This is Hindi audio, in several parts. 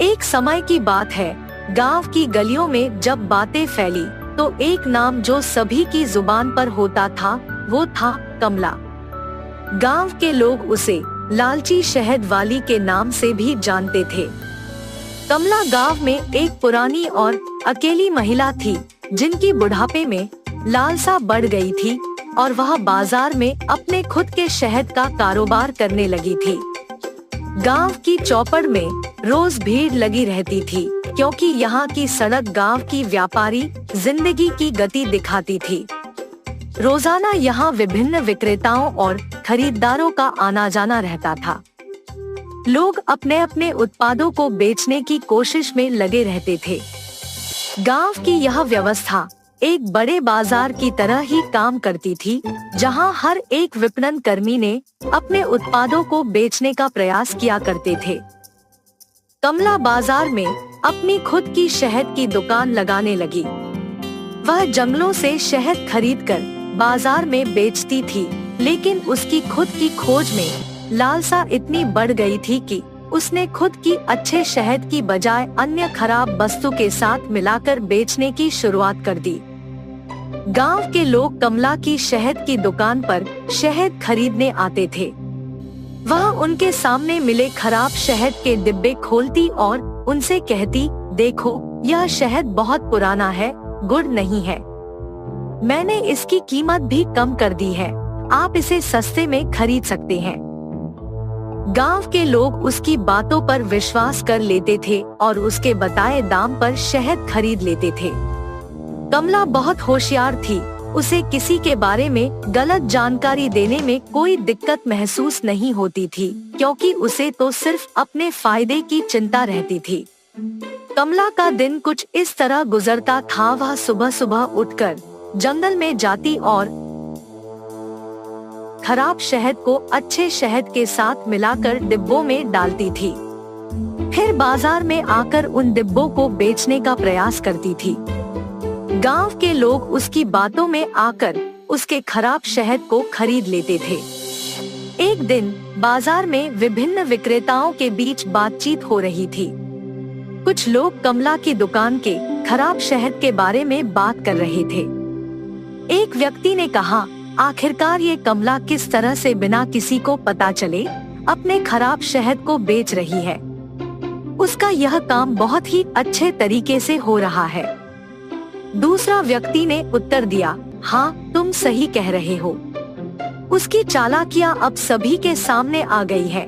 एक समय की बात है, गांव की गलियों में जब बातें फैली तो एक नाम जो सभी की जुबान पर होता था वो था कमला। गांव के लोग उसे लालची शहद वाली के नाम से भी जानते थे। कमला गांव में एक पुरानी और अकेली महिला थी जिनकी बुढ़ापे में लालसा बढ़ गई थी और वह बाजार में अपने खुद के शहद का कारोबार करने लगी थी। गांव की चौपड़ में रोज भीड़ लगी रहती थी क्योंकि यहाँ की सड़क गांव की व्यापारी जिंदगी की गति दिखाती थी। रोजाना यहाँ विभिन्न विक्रेताओं और खरीदारों का आना जाना रहता था। लोग अपने अपने उत्पादों को बेचने की कोशिश में लगे रहते थे। गांव की यह व्यवस्था एक बड़े बाजार की तरह ही काम करती थी, जहां हर एक विपणन कर्मी ने अपने उत्पादों को बेचने का प्रयास किया करते थे। कमला बाजार में अपनी खुद की शहद की दुकान लगाने लगी। वह जंगलों से शहद खरीदकर बाजार में बेचती थी, लेकिन उसकी खुद की खोज में लालसा इतनी बढ़ गई थी कि उसने खुद की अच्छे शहद की बजाय अन्य खराब वस्तु के साथ मिलाकर बेचने की शुरुआत कर दी। गांव के लोग कमला की शहद की दुकान पर शहद खरीदने आते थे। वह उनके सामने मिले खराब शहद के डिब्बे खोलती और उनसे कहती, देखो यह शहद बहुत पुराना है, गुड़ नहीं है। मैंने इसकी कीमत भी कम कर दी है, आप इसे सस्ते में खरीद सकते हैं। गांव के लोग उसकी बातों पर विश्वास कर लेते थे और उसके बताए दाम पर शहद खरीद लेते थे। कमला बहुत होशियार थी, उसे किसी के बारे में गलत जानकारी देने में कोई दिक्कत महसूस नहीं होती थी, क्योंकि उसे तो सिर्फ अपने फायदे की चिंता रहती थी। कमला का दिन कुछ इस तरह गुजरता था। वह सुबह सुबह उठकर जंगल में जाती और खराब शहद को अच्छे शहद के साथ मिलाकर डिब्बों में डालती थी। फिर बाजार में आकर उन डिब्बों को बेचने का प्रयास करती थी। गांव के लोग उसकी बातों में आकर उसके खराब शहद को खरीद लेते थे। एक दिन बाजार में विभिन्न विक्रेताओं के बीच बातचीत हो रही थी। कुछ लोग कमला की दुकान के खराब शहद के बारे में बात कर रहे थे। एक व्यक्ति ने कहा, आखिरकार ये कमला किस तरह से बिना किसी को पता चले अपने खराब शहद को बेच रही है। उसका यह काम बहुत ही अच्छे तरीके से हो रहा है। दूसरा व्यक्ति ने उत्तर दिया, हाँ तुम सही कह रहे हो। उसकी चालाकियां अब सभी के सामने आ गई है।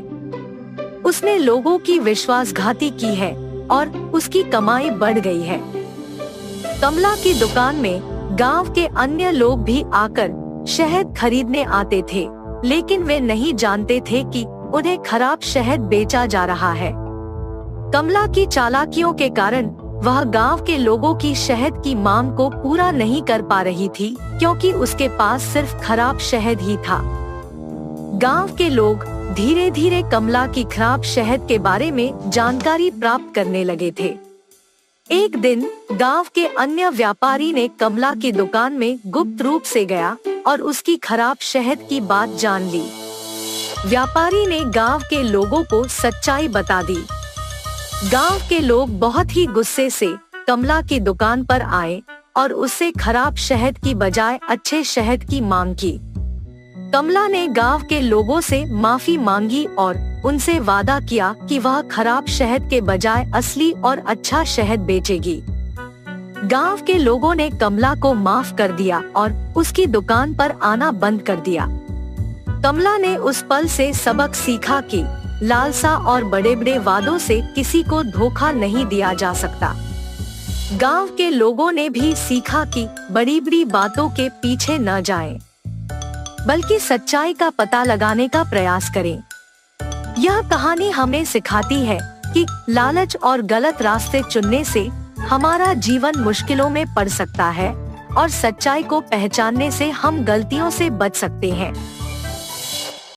उसने लोगों की विश्वासघाती की है और उसकी कमाई बढ़ गई है। कमला की दुकान में गांव के अन्य लोग भी आकर शहद खरीदने आते थे, लेकिन वे नहीं जानते थे कि उन्हें खराब शहद बेचा जा रहा है। कमला की चालाकियों के कारण वह गांव के लोगों की शहद की मांग को पूरा नहीं कर पा रही थी, क्योंकि उसके पास सिर्फ खराब शहद ही था। गांव के लोग धीरे धीरे कमला की खराब शहद के बारे में जानकारी प्राप्त करने लगे थे। एक दिन गांव के अन्य व्यापारी ने कमला की दुकान में गुप्त रूप से गया और उसकी खराब शहद की बात जान ली। व्यापारी ने गांव के लोगों को सच्चाई बता दी। गांव के लोग बहुत ही गुस्से से कमला की दुकान पर आए और उससे खराब शहद की बजाय अच्छे शहद की मांग की। कमला ने गांव के लोगों से माफी मांगी और उनसे वादा किया कि वह खराब शहद के बजाय असली और अच्छा शहद बेचेगी। गांव के लोगों ने कमला को माफ कर दिया और उसकी दुकान पर आना बंद कर दिया। कमला ने उस पल से सबक सीखा कि लालसा और बड़े बड़े वादों से किसी को धोखा नहीं दिया जा सकता। गांव के लोगों ने भी सीखा कि बड़ी बड़ी बातों के पीछे न जाएं, बल्कि सच्चाई का पता लगाने का प्रयास करें। यह कहानी हमें सिखाती है कि लालच और गलत रास्ते चुनने से हमारा जीवन मुश्किलों में पड़ सकता है और सच्चाई को पहचानने से हम गलतियों से बच सकते हैं।